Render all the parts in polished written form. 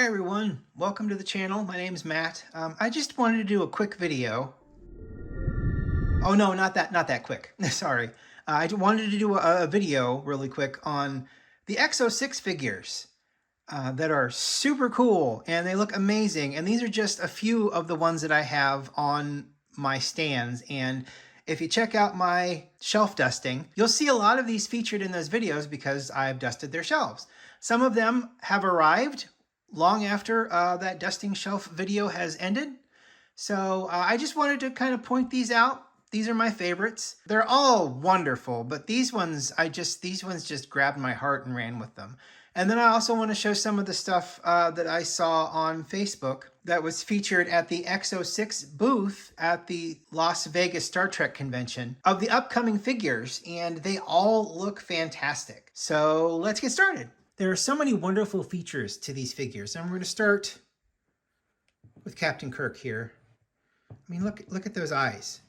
everyone, welcome to the channel. My name is Matt. I just wanted to do a quick video. Oh no, not that quick. Sorry. I wanted to do a video really quick on the Exo-6 figures that are super cool and they look amazing. And these are just a few of the ones that I have on my stands. And if you check out my shelf dusting, you'll see a lot of these featured in those videos because I've dusted their shelves. Some of them have arrived long after that dusting shelf video has ended. So I just wanted to kind of point these out. These are my favorites. They're all wonderful, but these ones just grabbed my heart and ran with them. And then I also want to show some of the stuff that I saw on Facebook that was featured at the Exo-6 booth at the Las Vegas Star Trek convention of the upcoming figures, and they all look fantastic. So let's get started. There are so many wonderful features to these figures, and we're going to start with Captain Kirk here. I mean, look at those eyes.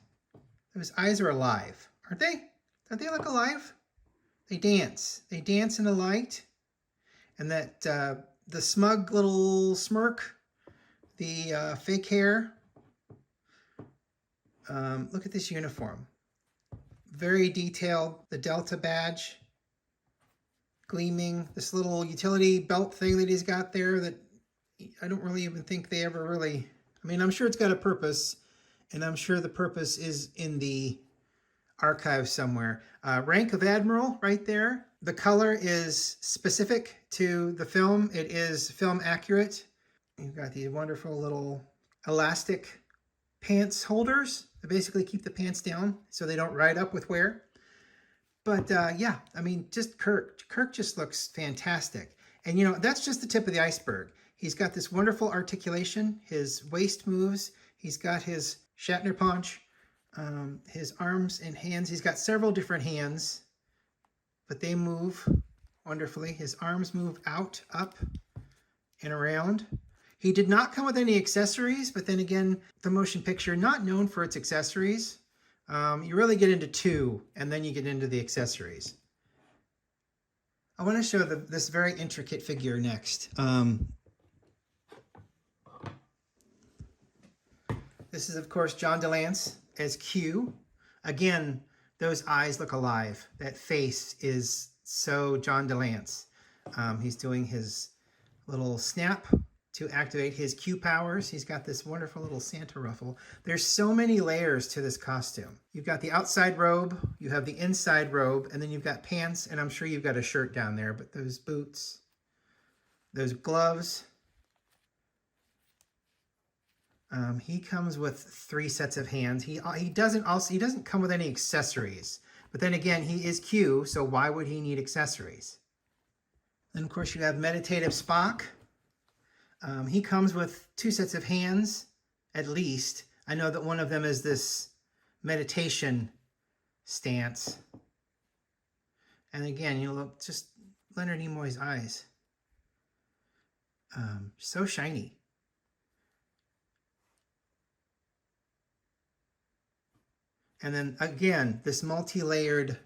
Those eyes are alive, aren't they? Don't they look alive? They dance. They dance in the light. And that the smug little smirk, the fake hair. Look at this uniform. Very detailed. The Delta badge. Gleaming. This little utility belt thing that he's got there that I don't really even think they ever really... I mean, I'm sure it's got a purpose. And I'm sure the purpose is in the archive somewhere. Rank of Admiral right there. The color is specific to the film. It is film accurate. You've got these wonderful little elastic pants holders that basically keep the pants down so they don't ride up with wear. But yeah, I mean, just Kirk just looks fantastic. And you know, that's just the tip of the iceberg. He's got this wonderful articulation. His waist moves. He's got his Shatner punch, his arms and hands. He's got several different hands, but they move wonderfully. His arms move out, up, and around. He did not come with any accessories, but then again, the motion picture, not known for its accessories. You really get into two, and then you get into the accessories. I want to show this very intricate figure next. This is, of course, John DeLance as Q. Again, those eyes look alive. That face is so John DeLance. He's doing his little snap to activate his Q powers. He's got this wonderful little Santa ruffle. There's so many layers to this costume. You've got the outside robe, you have the inside robe, and then you've got pants, and I'm sure you've got a shirt down there, but those boots, those gloves. He comes with 3 sets of hands. He doesn't come with any accessories. But then again, he is Q, so why would he need accessories? Then of course you have Meditative Spock. He comes with 2 sets of hands, at least. I know that one of them is this meditation stance. And again, you look just Leonard Nimoy's eyes. So shiny. And then again, this multi-layered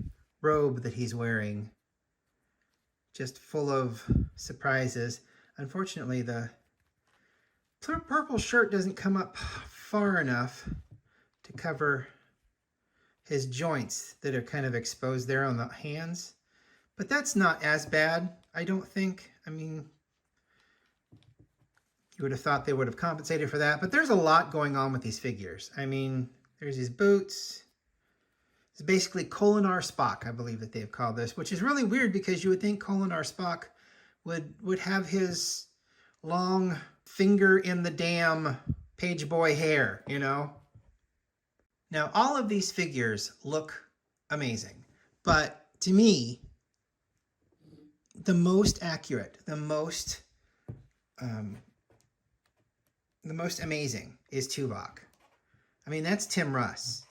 robe that he's wearing, just full of surprises. Unfortunately, the purple shirt doesn't come up far enough to cover his joints that are kind of exposed there on the hands. But that's not as bad, I don't think. I mean, you would have thought they would have compensated for that. But there's a lot going on with these figures. I mean, there's these boots. It's basically Kolinar Spock, I believe that they've called this, which is really weird because you would think Kolinar Spock would have his long finger in the damn page boy hair, you know? Now, all of these figures look amazing, but to me, the most accurate, the most amazing is Tuvok. I mean, that's Tim Russ.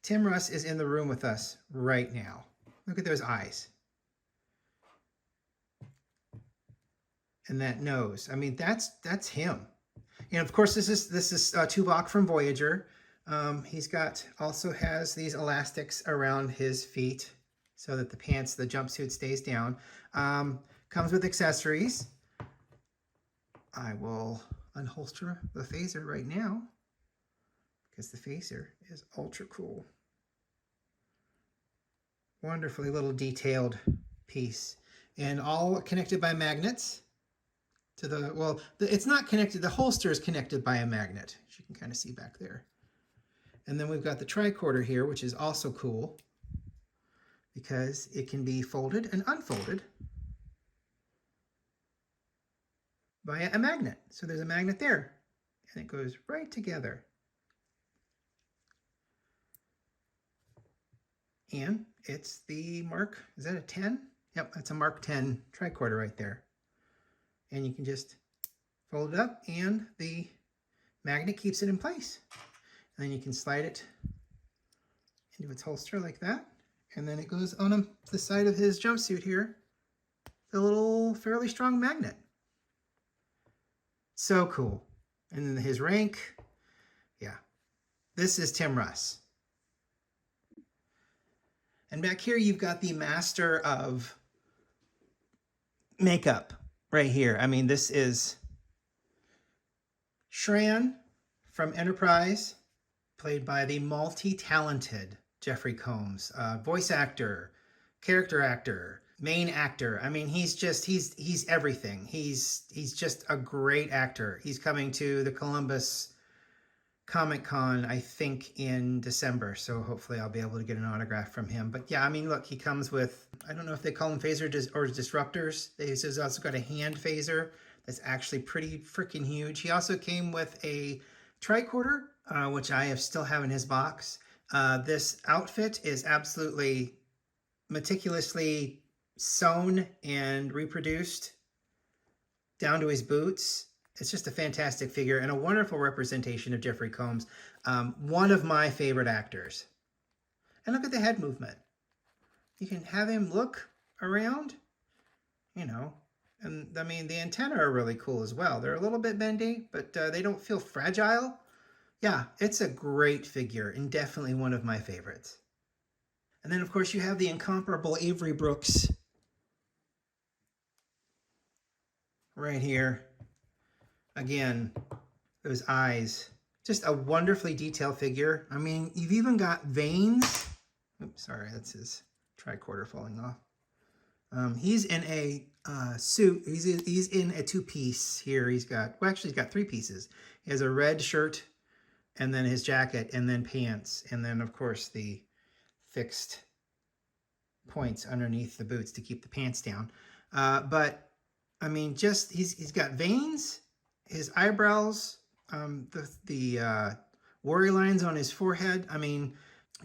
Tim Russ is in the room with us right now. Look at those eyes. And that nose. I mean, that's him. And of course, this is Tuvok from Voyager. He's also has these elastics around his feet so that the jumpsuit stays down. Comes with accessories. I will unholster the phaser right now because the phaser is ultra cool. Wonderfully little detailed piece, and all connected by magnets to the, well, it's not connected, the holster is connected by a magnet, as you can kind of see back there. And then we've got the tricorder here, which is also cool because it can be folded and unfolded via a magnet. So there's a magnet there, and it goes right together. And it's the Mark, is that a 10? Yep, that's a Mark 10 tricorder right there. And you can just fold it up and the magnet keeps it in place. And then you can slide it into its holster like that. And then it goes on the side of his jumpsuit here, the little fairly strong magnet. So cool. And then his rank, yeah, this is Tim Russ. And back here, you've got the master of makeup right here. I mean, this is Shran from Enterprise, played by the multi-talented Jeffrey Combs, voice actor, character actor, main actor. I mean, he's everything. He's just a great actor. He's coming to the Columbus Comic-Con, I think, in December, so hopefully I'll be able to get an autograph from him. But yeah, I mean, look, he comes with, I don't know if they call them phaser or disruptors. He's also got a hand phaser that's actually pretty freaking huge. He also came with a tricorder, which I still have in his box. This outfit is absolutely meticulously sewn and reproduced down to his boots. It's just a fantastic figure and a wonderful representation of Jeffrey Combs, one of my favorite actors. And look at the head movement. You can have him look around, you know, and I mean, the antennae are really cool as well. They're a little bit bendy, but they don't feel fragile. Yeah, it's a great figure and definitely one of my favorites. And then, of course, you have the incomparable Avery Brooks right here. Again, those eyes, just a wonderfully detailed figure. I mean, you've even got veins. Oops, sorry, that's his tricorder falling off. He's in a suit. He's in a two-piece here. He's got, well, actually, he's got three pieces. He has a red shirt, and then his jacket, and then pants, and then, of course, the fixed points underneath the boots to keep the pants down. But, I mean, just, he's got veins, his eyebrows, the worry lines on his forehead. I mean,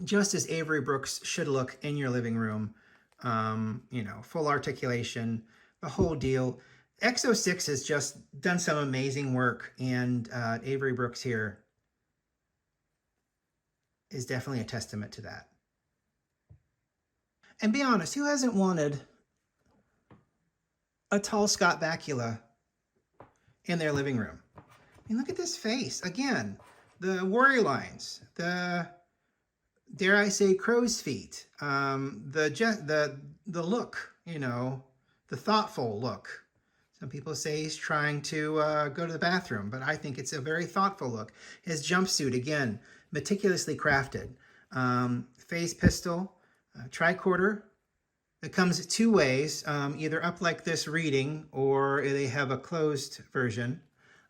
just as Avery Brooks should look in your living room. You know, full articulation, the whole deal. Exo-6 has just done some amazing work, and Avery Brooks here is definitely a testament to that. And be honest, who hasn't wanted a tall Scott Bakula in their living room? I mean, look at this face. Again, the worry lines, the, dare I say, crow's feet, the look, you know, the thoughtful look. Some people say he's trying to go to the bathroom, but I think it's a very thoughtful look. His jumpsuit, again, meticulously crafted. Phase pistol, tricorder. It comes two ways, either up like this reading, or they have a closed version.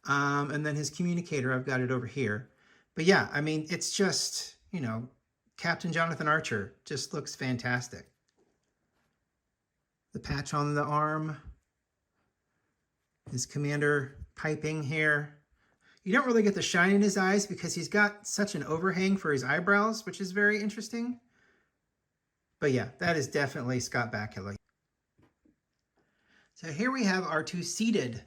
And then his communicator, I've got it over here. But yeah, I mean, it's just, you know, Captain Jonathan Archer just looks fantastic. The patch on the arm, his commander piping here. You don't really get the shine in his eyes because he's got such an overhang for his eyebrows, which is very interesting. But yeah, that is definitely Scott Bakula. So here we have our two seated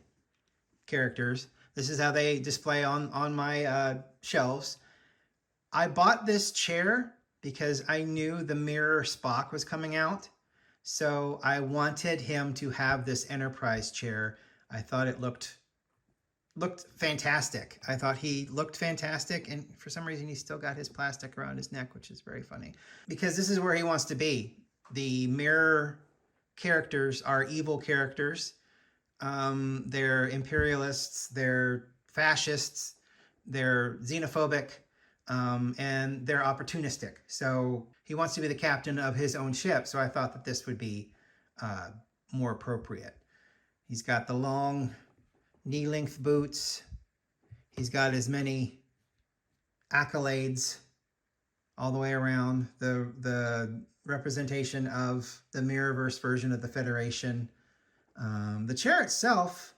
characters. This is how they display on my shelves. I bought this chair because I knew the Mirror Spock was coming out. So I wanted him to have this Enterprise chair. I thought it looked fantastic. I thought he looked fantastic, and for some reason he still got his plastic around his neck, which is very funny. Because this is where he wants to be. The Mirror characters are evil characters. They're imperialists, they're fascists, they're xenophobic, and they're opportunistic. So he wants to be the captain of his own ship. So I thought that this would be more appropriate. He's got the long knee-length boots. He's got as many accolades all the way around. The representation of the Mirrorverse version of the Federation. The chair itself,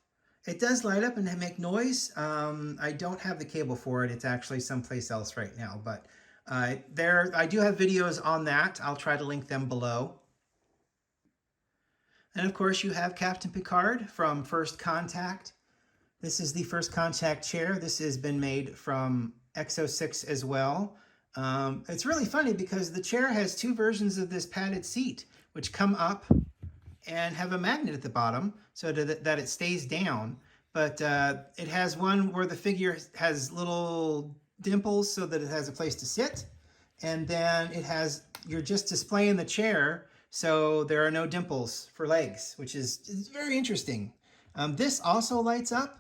it does light up and make noise. I don't have the cable for it. It's actually someplace else right now. But I do have videos on that. I'll try to link them below. And of course, you have Captain Picard from First Contact. This is the First Contact chair. This has been made from Exo-6 as well. It's really funny because the chair has two versions of this padded seat, which come up and have a magnet at the bottom so that it stays down. But it has one where the figure has little dimples so that it has a place to sit. And then it has, you're just displaying the chair, so there are no dimples for legs, which is very interesting. This also lights up.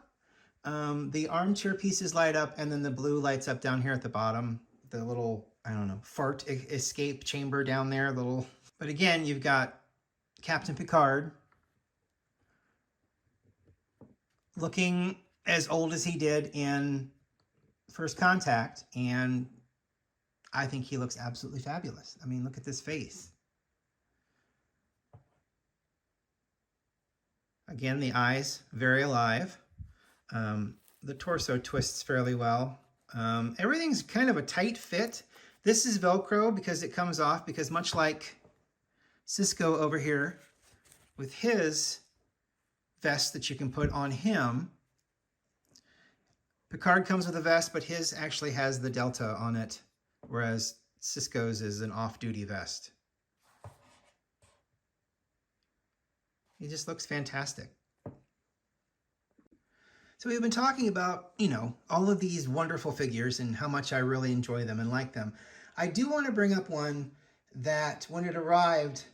The armchair pieces light up, and then the blue lights up down here at the bottom. The little, I don't know, fart escape chamber down there. But again, you've got Captain Picard looking as old as he did in First Contact, and I think he looks absolutely fabulous. I mean, look at this face. Again, the eyes, very alive. The torso twists fairly well. Everything's kind of a tight fit. This is Velcro because it comes off, because much like Cisco over here with his vest that you can put on him, Picard comes with a vest, but his actually has the Delta on it, whereas Cisco's is an off-duty vest. He just looks fantastic. So we've been talking about, all of these wonderful figures and how much I really enjoy them and like them. I do want to bring up one that, when it arrived,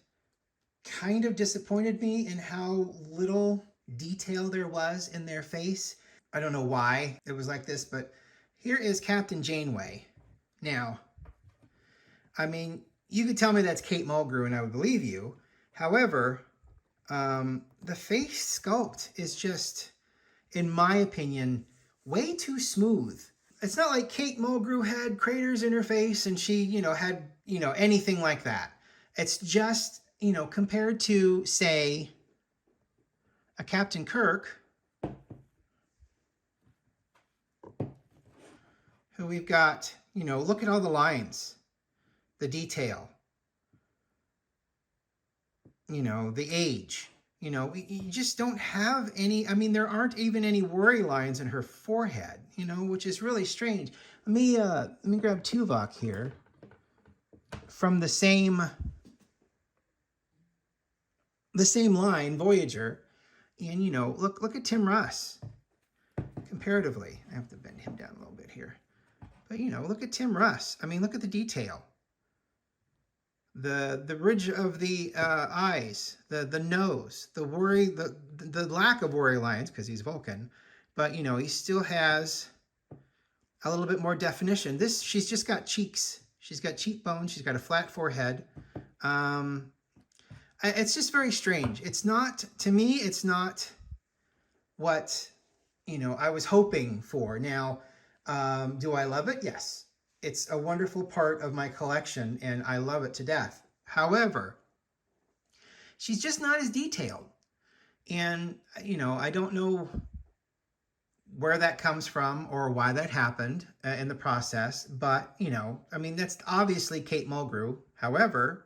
kind of disappointed me in how little detail there was in their face. I don't know why it was like this, but here is Captain Janeway. Now, I mean, you could tell me that's Kate Mulgrew and I would believe you. However, the face sculpt is just, in my opinion, way too smooth. It's not like Kate Mulgrew had craters in her face and she, had, anything like that. It's just, compared to, say, a Captain Kirk, who we've got, look at all the lines, the detail, the age. You just don't have any, there aren't even any worry lines in her forehead, which is really strange. Let me grab Tuvok here from the same line, Voyager, and, look at Tim Russ comparatively. I have to bend him down a little bit here. But, look at Tim Russ. Look at the detail. The ridge of the eyes, the nose, the lack of worry lines because he's Vulcan, but he still has a little bit more definition. She's just got cheeks. She's got cheekbones. She's got a flat forehead. It's just very strange. To me, it's not what I was hoping for. Now, do I love it? Yes. It's a wonderful part of my collection, and I love it to death. However, she's just not as detailed. And, I don't know where that comes from or why that happened in the process. But, that's obviously Kate Mulgrew. However,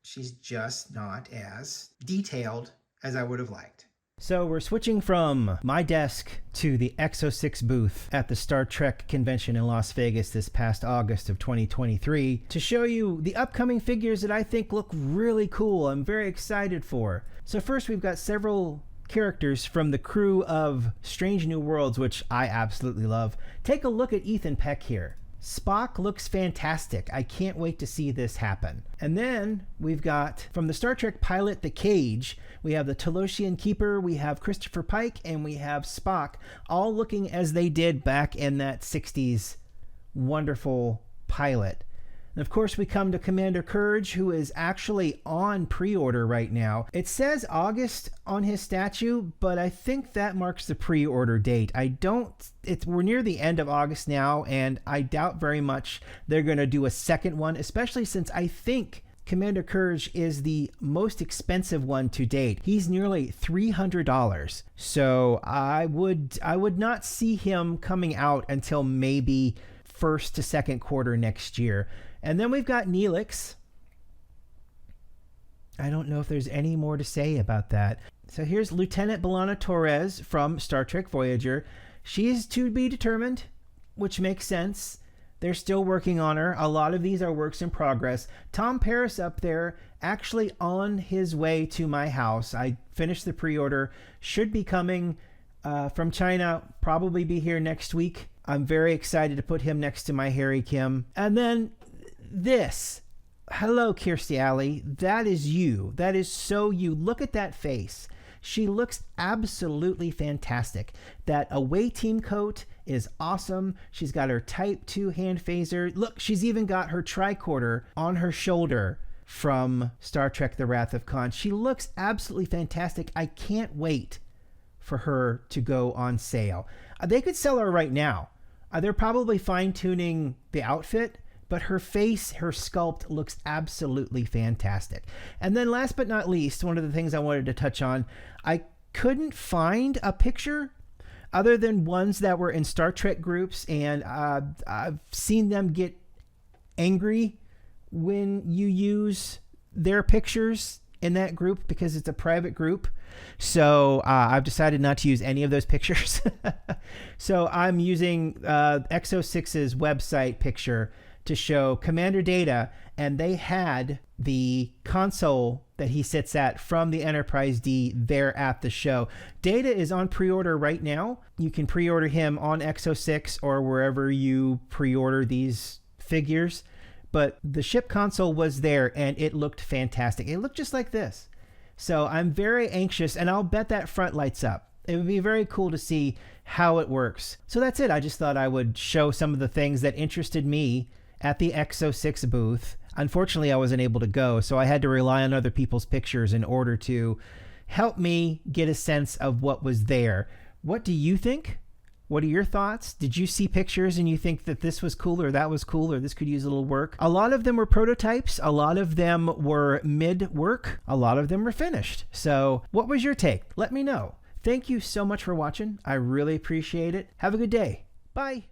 she's just not as detailed as I would have liked. So we're switching from my desk to the Exo-6 booth at the Star Trek convention in Las Vegas this past August of 2023 to show you the upcoming figures that I think look really cool. I'm very excited for. So first, we've got several characters from the crew of Strange New Worlds, which I absolutely love. Take a look at Ethan Peck here. Spock looks fantastic. I can't wait to see this happen. And then we've got, from the Star Trek pilot The Cage, we have the Talosian Keeper, we have Christopher Pike, and we have Spock, all looking as they did back in that 60s wonderful pilot. And of course, we come to Commander Courage, who is actually on pre-order right now. It says August on his statue, but I think that marks the pre-order date. We're near the end of August now, and I doubt very much they're going to do a second one, especially since I think Commander Courage is the most expensive one to date. He's nearly $300. So I would not see him coming out until maybe first to second quarter next year. And then we've got Neelix. I don't know if there's any more to say about that. So here's Lieutenant B'Elanna Torres from Star Trek Voyager. She is to be determined, which makes sense. They're still working on her. A lot of these are works in progress. Tom Paris up there, actually on his way to my house. I finished the pre-order. Should be coming from China. Probably be here next week. I'm very excited to put him next to my Harry Kim. And then this. Hello, Kirstie Alley. That is you. That is so you. Look at that face. She looks absolutely fantastic. That away team coat is awesome. She's got her Type 2 hand phaser. Look, she's even got her tricorder on her shoulder from Star Trek The Wrath of Khan. She looks absolutely fantastic. I can't wait for her to go on sale. They could sell her right now. They're probably fine-tuning the outfit, but her face, her sculpt looks absolutely fantastic. And then last but not least, one of the things I wanted to touch on, I couldn't find a picture other than ones that were in Star Trek groups, and I've seen them get angry when you use their pictures in that group because it's a private group. So I've decided not to use any of those pictures. So I'm using Exo-6's website picture to show Commander Data, and they had the console that he sits at from the Enterprise D there at the show. Data is on pre-order right now. You can pre-order him on Exo-6 or wherever you pre-order these figures. But the ship console was there, and it looked fantastic. It looked just like this. So I'm very anxious, and I'll bet that front lights up. It would be very cool to see how it works. So that's it. I just thought I would show some of the things that interested me at the Exo-6 booth. Unfortunately, I wasn't able to go, so I had to rely on other people's pictures in order to help me get a sense of what was there. What do you think? What are your thoughts? Did you see pictures and you think that this was cool or that was cool or this could use a little work? A lot of them were prototypes. A lot of them were mid-work. A lot of them were finished. So what was your take? Let me know. Thank you so much for watching. I really appreciate it. Have a good day. Bye.